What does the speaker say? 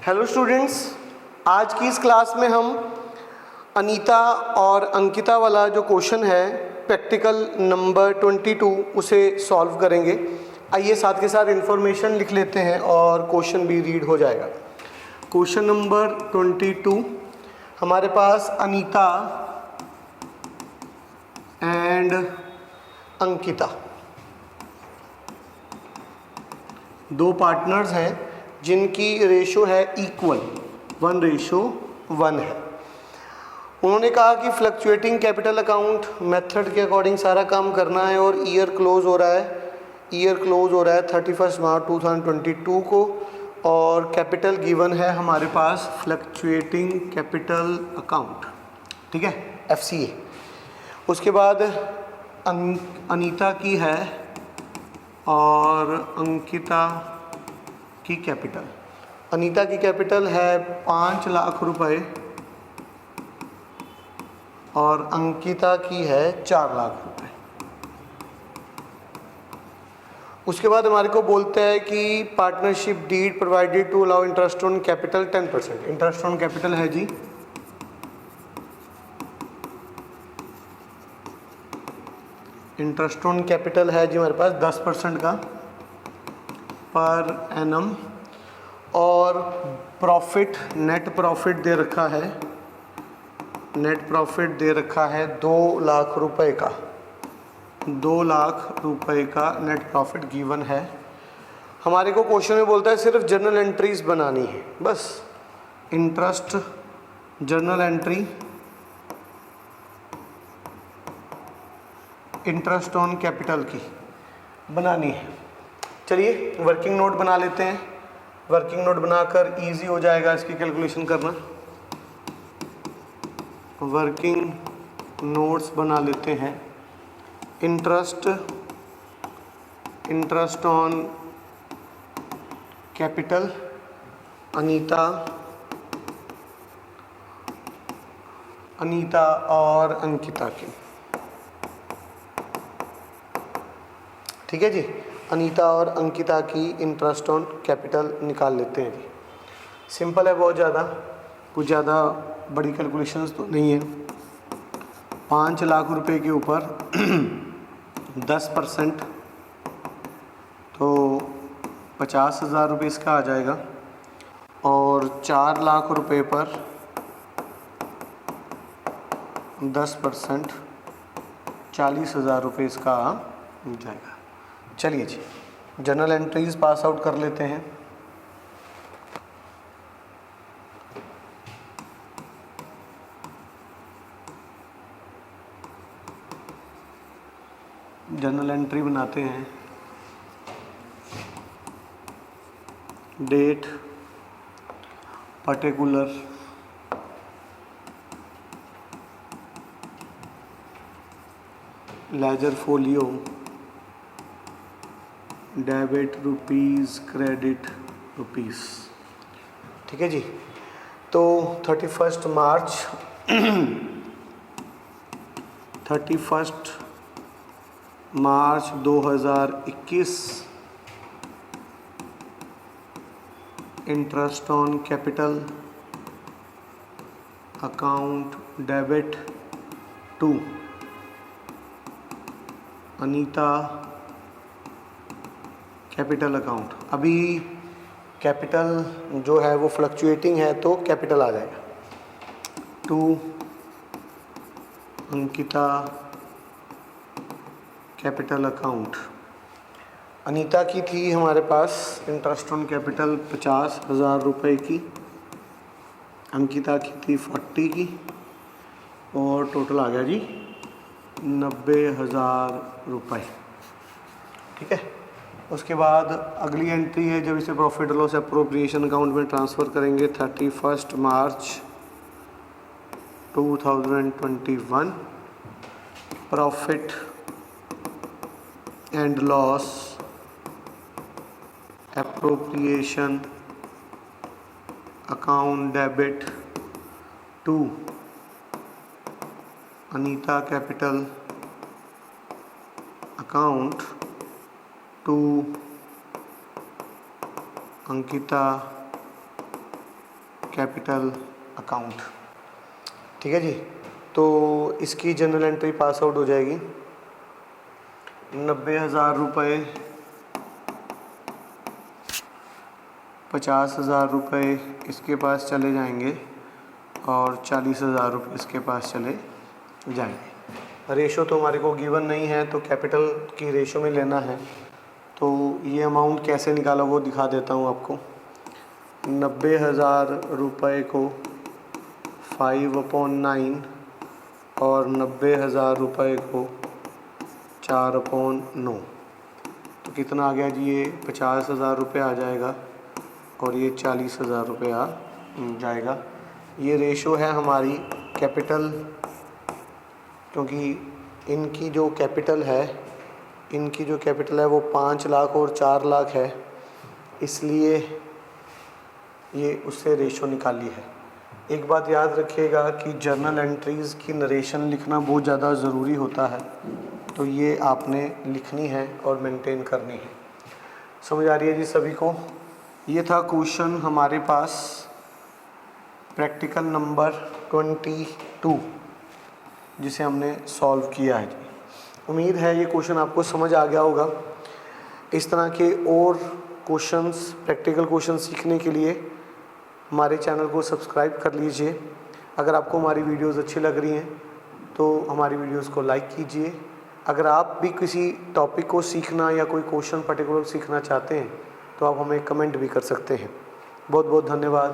Hello students, आज की इस क्लास में हम अनीता और अंकिता वाला जो क्वेश्चन है प्रैक्टिकल नंबर 22 उसे सॉल्व करेंगे। आइए साथ के साथ इन्फॉर्मेशन लिख लेते हैं और क्वेश्चन भी रीड हो जाएगा। क्वेश्चन नंबर 22 हमारे पास अनीता एंड अंकिता दो पार्टनर्स हैं जिनकी रेशो है इक्वल 1:1 है। उन्होंने कहा कि फ्लक्चुएटिंग कैपिटल अकाउंट मेथड के अकॉर्डिंग सारा काम करना है और ईयर क्लोज हो रहा है 31 मार्च 2022 को और कैपिटल गिवन है हमारे पास फ्लक्चुएटिंग कैपिटल अकाउंट, ठीक है, FCA। उसके बाद अनीता की है और अंकिता की कैपिटल। अनीता की कैपिटल है 5 लाख रुपए और अंकिता की है 4 लाख रुपए। उसके बाद हमारे को बोलते हैं कि partnership deed provided to allow interest on capital 10%। Interest on capital है जी इंटरेस्ट ऑन कैपिटल है जी हमारे पास 10% का पर एनम और प्रॉफिट नेट प्रॉफिट दे रखा है 2 लाख रुपए का 2 लाख रुपए का नेट प्रॉफिट गिवन है। हमारे को क्वेश्चन में बोलता है सिर्फ जर्नल एंट्रीज बनानी है, बस interest journal entry interest on capital की बनानी है। चलिए वर्किंग नोट बना लेते हैं। वर्किंग नोट बनाकर इजी हो जाएगा इसकी कैलकुलेशन करना। वर्किंग नोट्स बना लेते हैं। इंटरेस्ट ऑन कैपिटल अनीता और अंकिता की, ठीक है जी। अनीता और अंकिता की इंटरेस्ट ऑन कैपिटल निकाल लेते हैं जी। सिंपल है, बहुत ज़्यादा कुछ ज़्यादा बड़ी कैलकुलेशंस तो नहीं है। 5 लाख रुपए के ऊपर 10% तो 50,000 रुपये इसका आ जाएगा और 4 लाख रुपए पर 10% 40,000 रुपये इसका आ जाएगा। चलिए जी जर्नल एंट्रीज पास आउट कर लेते हैं। जर्नल एंट्री बनाते हैं। Date particular ledger folio debit rupees credit rupees, ठीक है जी। तो 31 मार्च 2021 interest on capital account debit to Anita capital account. अभी कैपिटल जो है वो फ्लक्चुएटिंग है तो कैपिटल आ जाएगा to Ankita capital account. Anita की थी हमारे पास इंटरेस्ट ऑन कैपिटल 50,000 रुपये की, अंकिता की थी 40 की और टोटल आ गया जी 90,000 रुपये, ठीक है। उसके बाद अगली एंट्री है जब इसे प्रॉफिट लॉस एप्रोप्रिएशन अकाउंट में ट्रांसफ़र करेंगे 31 मार्च 2021 profit and loss appropriation account debit to Anita capital account to Ankita capital account. ठीक है जी, तो इसकी जनरल एंट्री पास आउट हो जाएगी। 90,000 रुपये, 50,000 रुपये इसके पास चले जाएंगे और 40,000 रुपये इसके पास चले जाएंगे। रेशो तो हमारे को गिवन नहीं है, तो कैपिटल की रेशो में लेना है। तो ये अमाउंट कैसे निकाला वो दिखा देता हूँ आपको। 90,000 रुपये को 5/9 और 90,000 रुपये को 4/9, तो कितना आ गया जी? ये 50,000 रुपये आ जाएगा और ये 40,000 रुपये आ जाएगा। ये रेशो है हमारी कैपिटल, क्योंकि इनकी जो कैपिटल है वो 5 लाख और 4 लाख है, इसलिए ये उससे रेशो निकाली है। एक बात याद रखिएगा कि जर्नल एंट्रीज़ की नरेशन लिखना बहुत ज़्यादा ज़रूरी होता है, तो ये आपने लिखनी है और मेंटेन करनी है। समझ आ रही है जी सभी को? ये था क्वेश्चन हमारे पास प्रैक्टिकल नंबर 22, जिसे हमने सॉल्व किया है जी। उम्मीद है ये क्वेश्चन आपको समझ आ गया होगा। इस तरह के और क्वेश्चंस, प्रैक्टिकल क्वेश्चन सीखने के लिए हमारे चैनल को सब्सक्राइब कर लीजिए। अगर आपको हमारी वीडियोस अच्छी लग रही हैं तो हमारी वीडियोस को लाइक कीजिए। अगर आप भी किसी टॉपिक को सीखना या कोई क्वेश्चन पर्टिकुलर सीखना चाहते हैं तो आप हमें कमेंट भी कर सकते हैं। बहुत बहुत धन्यवाद।